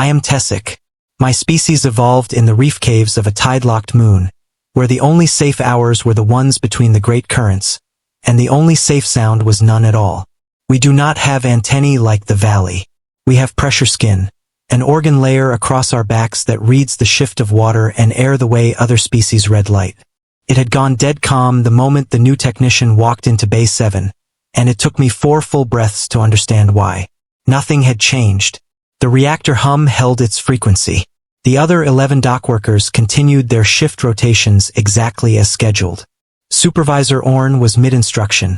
I am Tessic. My species evolved in the reef caves of a tide-locked moon, where the only safe hours were the ones between the great currents, and the only safe sound was none at all. We do not have antennae like the valley. We have pressure skin, an organ layer across our backs that reads the shift of water and air the way other species read light. It had gone dead calm the moment the new technician walked into Bay 7, and it took me 4 full breaths to understand why. Nothing had changed. The reactor hum held its frequency. The other 11 dockworkers continued their shift rotations exactly as scheduled. Supervisor Orn was mid-instruction,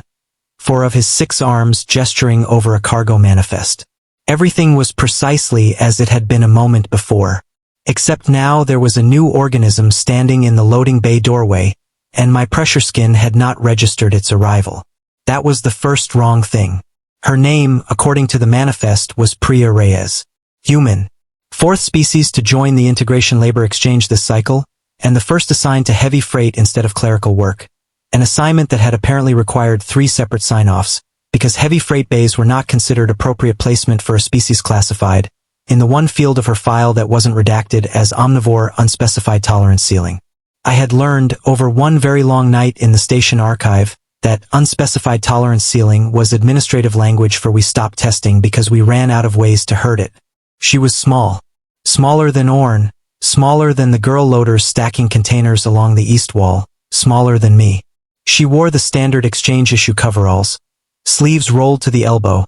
4 of his 6 arms gesturing over a cargo manifest. Everything was precisely as it had been a moment before, except now there was a new organism standing in the loading bay doorway, and my pressure skin had not registered its arrival. That was the first wrong thing. Her name, according to the manifest, was Priya Reyes. Human. 4th species to join the integration labor exchange this cycle, and the first assigned to heavy freight instead of clerical work. An assignment that had apparently required 3 separate sign-offs, because heavy freight bays were not considered appropriate placement for a species classified in the one field of her file that wasn't redacted as omnivore unspecified tolerance ceiling. I had learned over one very long night in the station archive that unspecified tolerance ceiling was administrative language for we stopped testing because we ran out of ways to hurt it. She was small. Smaller than Orn, smaller than the girl loaders stacking containers along the east wall, smaller than me. She wore the standard exchange issue coveralls, sleeves rolled to the elbow,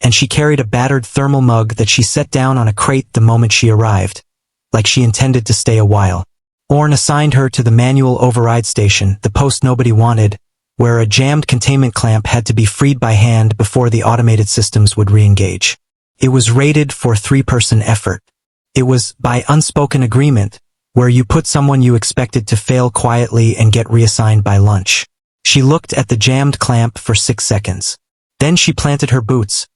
and she carried a battered thermal mug that she set down on a crate the moment she arrived, like she intended to stay a while. Orn assigned her to the manual override station, the post nobody wanted, where a jammed containment clamp had to be freed by hand before the automated systems would re-engage. It was rated for 3-person effort. It was, by unspoken agreement, where you put someone you expected to fail quietly and get reassigned by lunch. She looked at the jammed clamp for 6 seconds. Then she planted her boots,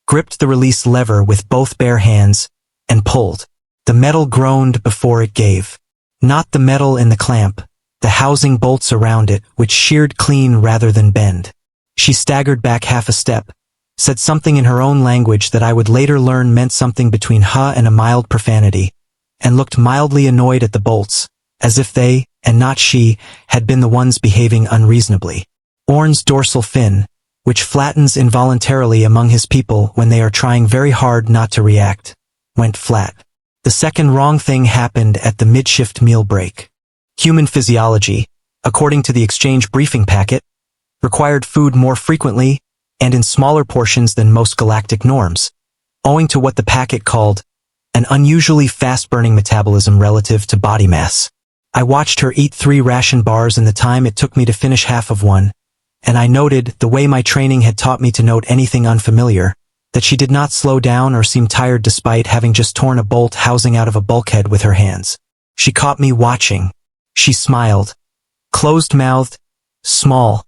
gripped the release lever with both bare hands, and pulled. The metal groaned before it gave. Not the metal in the clamp, the housing bolts around it, which sheared clean rather than bend. She staggered back half a step, said something in her own language that I would later learn meant something between huh and a mild profanity, and looked mildly annoyed at the bolts, as if they, and not she, had been the ones behaving unreasonably. Orn's dorsal fin, which flattens involuntarily among his people when they are trying very hard not to react, went flat. The second wrong thing happened at the mid-shift meal break. Human physiology, according to the exchange briefing packet, required food more frequently and in smaller portions than most galactic norms, owing to what the packet called an unusually fast-burning metabolism relative to body mass. I watched her eat 3 ration bars in the time it took me to finish half of one, and I noted, the way my training had taught me to note anything unfamiliar, that she did not slow down or seem tired despite having just torn a bolt housing out of a bulkhead with her hands. She caught me watching. She smiled. Closed-mouthed, small,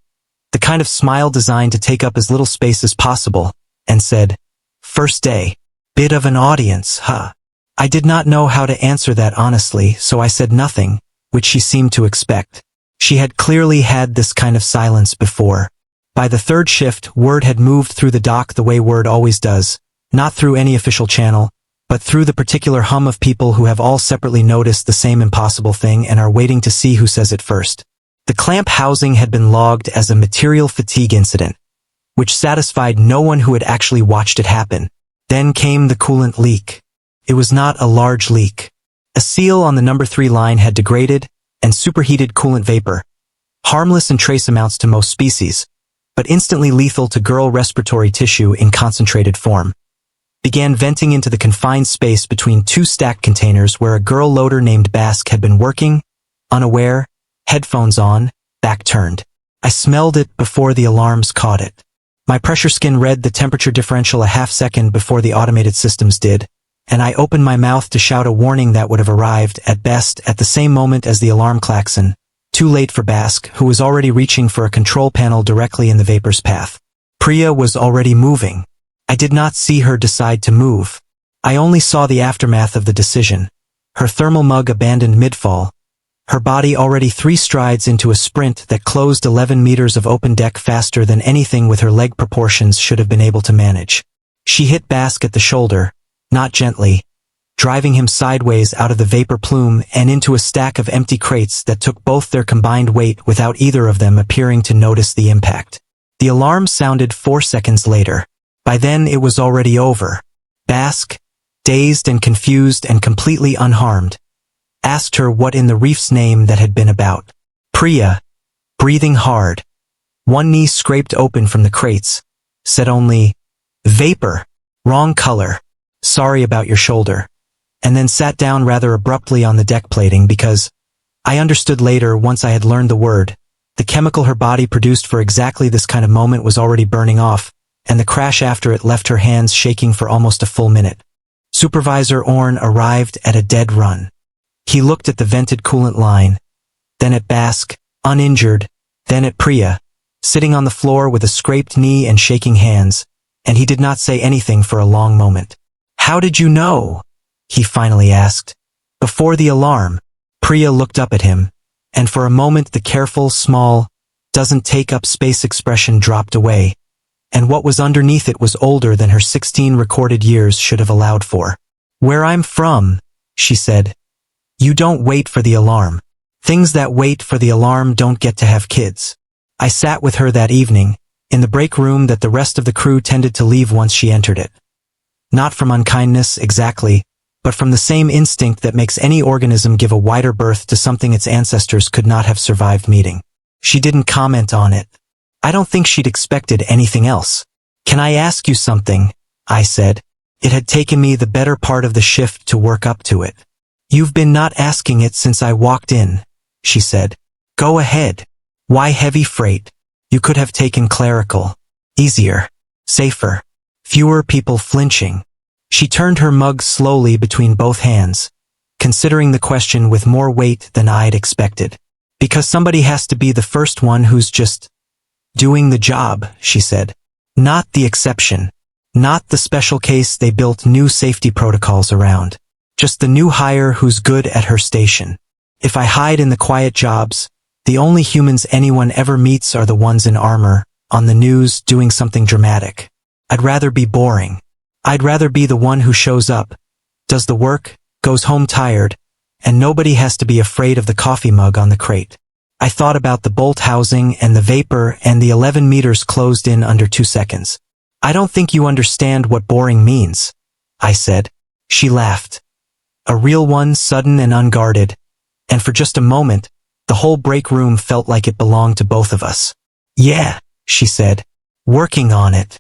the kind of smile designed to take up as little space as possible, and said, "First day. Bit of an audience, huh?" I did not know how to answer that honestly, so I said nothing, which she seemed to expect. She had clearly had this kind of silence before. By the 3rd shift, word had moved through the dock the way word always does, not through any official channel, but through the particular hum of people who have all separately noticed the same impossible thing and are waiting to see who says it first. The clamp housing had been logged as a material fatigue incident, which satisfied no one who had actually watched it happen. Then came the coolant leak. It was not a large leak. A seal on the number 3 line had degraded and superheated coolant vapor, harmless in trace amounts to most species, but instantly lethal to girl respiratory tissue in concentrated form. Began venting into the confined space between 2 stacked containers where a girl loader named Bask had been working, unaware, headphones on, back turned. I smelled it before the alarms caught it. My pressure skin read the temperature differential a half second before the automated systems did, and I opened my mouth to shout a warning that would have arrived, at best, at the same moment as the alarm klaxon, too late for Bask, who was already reaching for a control panel directly in the vapor's path. Priya was already moving. I did not see her decide to move. I only saw the aftermath of the decision. Her thermal mug abandoned mid-fall, her body already 3 strides into a sprint that closed 11 meters of open deck faster than anything with her leg proportions should have been able to manage. She hit Bask at the shoulder, not gently, driving him sideways out of the vapor plume and into a stack of empty crates that took both their combined weight without either of them appearing to notice the impact. The alarm sounded 4 seconds later. By then it was already over. Basque, dazed and confused and completely unharmed, asked her what in the reef's name that had been about. Priya, breathing hard, one knee scraped open from the crates, said only, "Vapor, wrong color, sorry about your shoulder," and then sat down rather abruptly on the deck plating because, I understood later once I had learned the word, the chemical her body produced for exactly this kind of moment was already burning off, and the crash after it left her hands shaking for almost a full minute. Supervisor Orn arrived at a dead run. He looked at the vented coolant line, then at Basque, uninjured, then at Priya, sitting on the floor with a scraped knee and shaking hands, and he did not say anything for a long moment. "How did you know?" he finally asked. Before the alarm, Priya looked up at him, and for a moment the careful, small, doesn't take up space expression dropped away, and what was underneath it was older than her 16 recorded years should have allowed for. "Where I'm from," she said, "you don't wait for the alarm. Things that wait for the alarm don't get to have kids." I sat with her that evening, in the break room that the rest of the crew tended to leave once she entered it. Not from unkindness, exactly, but from the same instinct that makes any organism give a wider berth to something its ancestors could not have survived meeting. She didn't comment on it. I don't think she'd expected anything else. "Can I ask you something?" I said. It had taken me the better part of the shift to work up to it. "You've been not asking it since I walked in," she said. "Go ahead. Why heavy freight? You could have taken clerical. Easier. Safer. Fewer people flinching." She turned her mug slowly between both hands, considering the question with more weight than I'd expected. "Because somebody has to be the first one who's just doing the job," she said. "Not the exception. Not the special case they built new safety protocols around. Just the new hire who's good at her station. If I hide in the quiet jobs, the only humans anyone ever meets are the ones in armor, on the news, doing something dramatic. I'd rather be boring. I'd rather be the one who shows up, does the work, goes home tired, and nobody has to be afraid of the coffee mug on the crate." I thought about the bolt housing and the vapor and the 11 meters closed in under 2 seconds. "I don't think you understand what boring means," I said. She laughed. A real one, sudden and unguarded, and for just a moment, the whole break room felt like it belonged to both of us. "Yeah," she said. "Working on it."